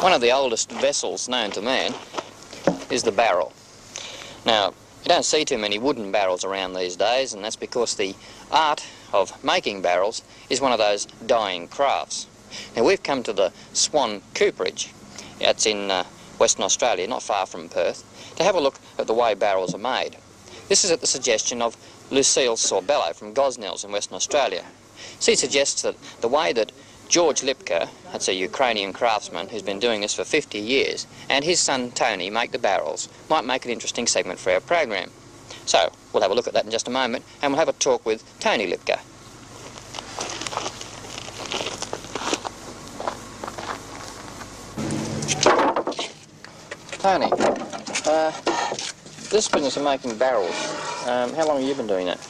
One of the oldest vessels known to man is the barrel. Now, you don't see too many wooden barrels around these days, and that's because the art of making barrels is one of those dying crafts. Now, we've come to the Swan Cooperage. It's in Western Australia, not far from Perth, to have a look at the way barrels are made. This is at the suggestion of Lucille Sorbello from Gosnells in Western Australia. She suggests that the way that George Lipka, that's a Ukrainian craftsman who's been doing this for 50 years, and his son Tony make the barrels, might make an interesting segment for our program. So, we'll have a look at that in just a moment, and we'll have a talk with Tony Lipka. Tony, this business of making barrels, how long have you been doing that?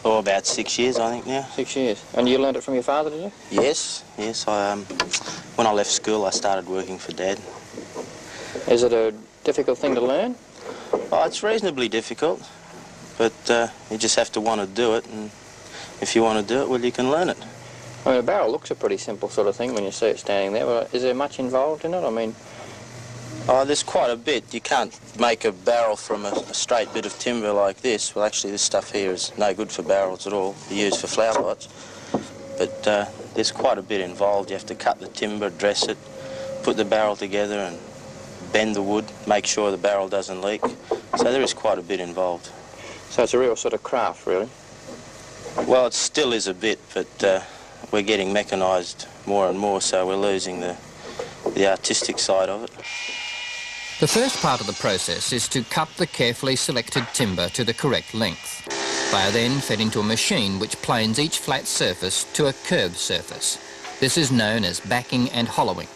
Oh, about 6 years, I think, now. 6 years. And you learned it from your father, did you? Yes. When I left school, I started working for Dad. Is it a difficult thing to learn? Oh, it's reasonably difficult, but you just have to want to do it, and if you want to do it, well, you can learn it. I mean, a barrel looks a pretty simple sort of thing when you see it standing there, but is there much involved in it? I mean... Oh, there's quite a bit. You can't make a barrel from a straight bit of timber like this. Well, actually, this stuff here is no good for barrels at all. They're used for flower pots. But there's quite a bit involved. You have to cut the timber, dress it, put the barrel together and bend the wood, make sure the barrel doesn't leak. So there is quite a bit involved. So it's a real sort of craft, really? Well, it still is a bit, but we're getting mechanised more and more, so we're losing the artistic side of it. The first part of the process is to cut the carefully selected timber to the correct length. They are then fed into a machine which planes each flat surface to a curved surface. This is known as backing and hollowing.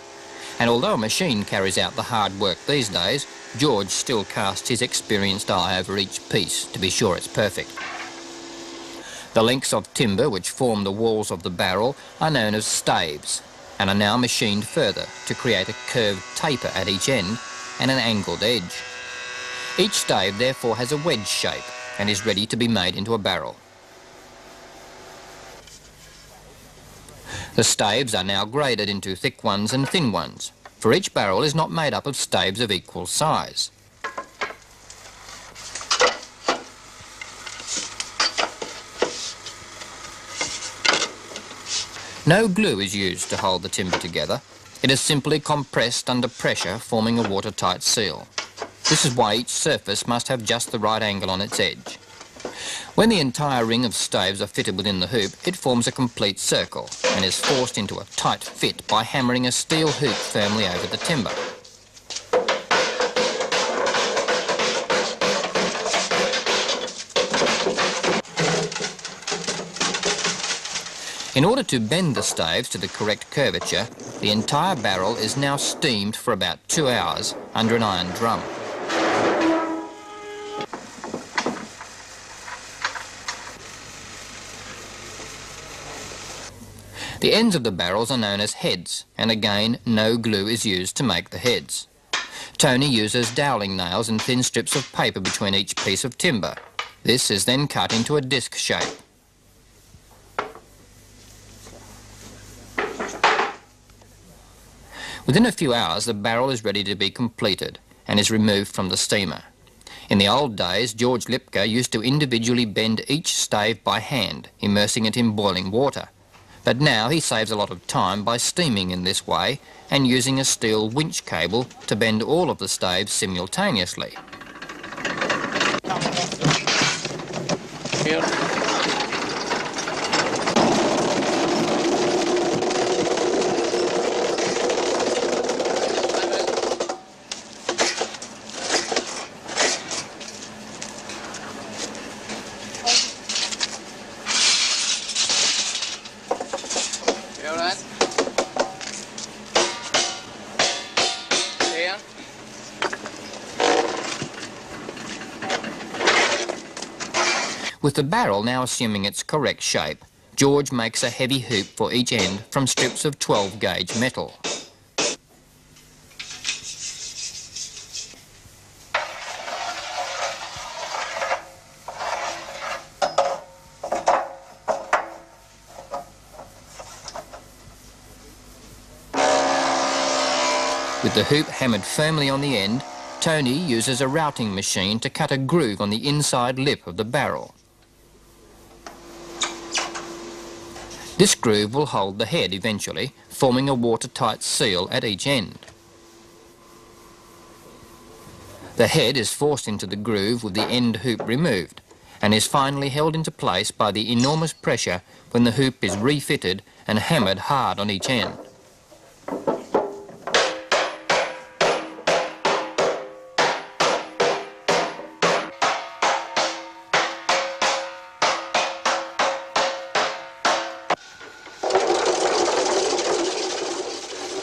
And although a machine carries out the hard work these days, George still casts his experienced eye over each piece to be sure it's perfect. The lengths of timber which form the walls of the barrel are known as staves and are now machined further to create a curved taper at each end and an angled edge. Each stave therefore has a wedge shape and is ready to be made into a barrel. The staves are now graded into thick ones and thin ones, for each barrel is not made up of staves of equal size. No glue is used to hold the timber together. It is simply compressed under pressure, forming a watertight seal. This is why each surface must have just the right angle on its edge. When the entire ring of staves are fitted within the hoop, it forms a complete circle and is forced into a tight fit by hammering a steel hoop firmly over the timber. In order to bend the staves to the correct curvature, the entire barrel is now steamed for about 2 hours under an iron drum. The ends of the barrels are known as heads, and again, no glue is used to make the heads. Tony uses doweling nails and thin strips of paper between each piece of timber. This is then cut into a disc shape. Within a few hours, the barrel is ready to be completed and is removed from the steamer. In the old days, George Lipka used to individually bend each stave by hand, immersing it in boiling water. But now he saves a lot of time by steaming in this way and using a steel winch cable to bend all of the staves simultaneously. With the barrel now assuming its correct shape, George makes a heavy hoop for each end from strips of 12-gauge metal. With the hoop hammered firmly on the end, Tony uses a routing machine to cut a groove on the inside lip of the barrel. This groove will hold the head eventually, forming a watertight seal at each end. The head is forced into the groove with the end hoop removed and is finally held into place by the enormous pressure when the hoop is refitted and hammered hard on each end.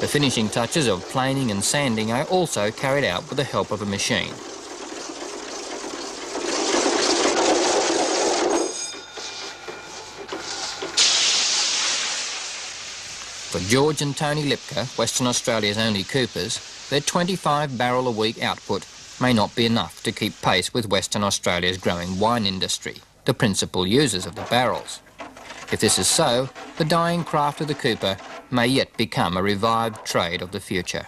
The finishing touches of planing and sanding are also carried out with the help of a machine. For George and Tony Lipka, Western Australia's only coopers, their 25 barrel a week output may not be enough to keep pace with Western Australia's growing wine industry, the principal users of the barrels. If this is so, the dying craft of the cooper may yet become a revived trade of the future.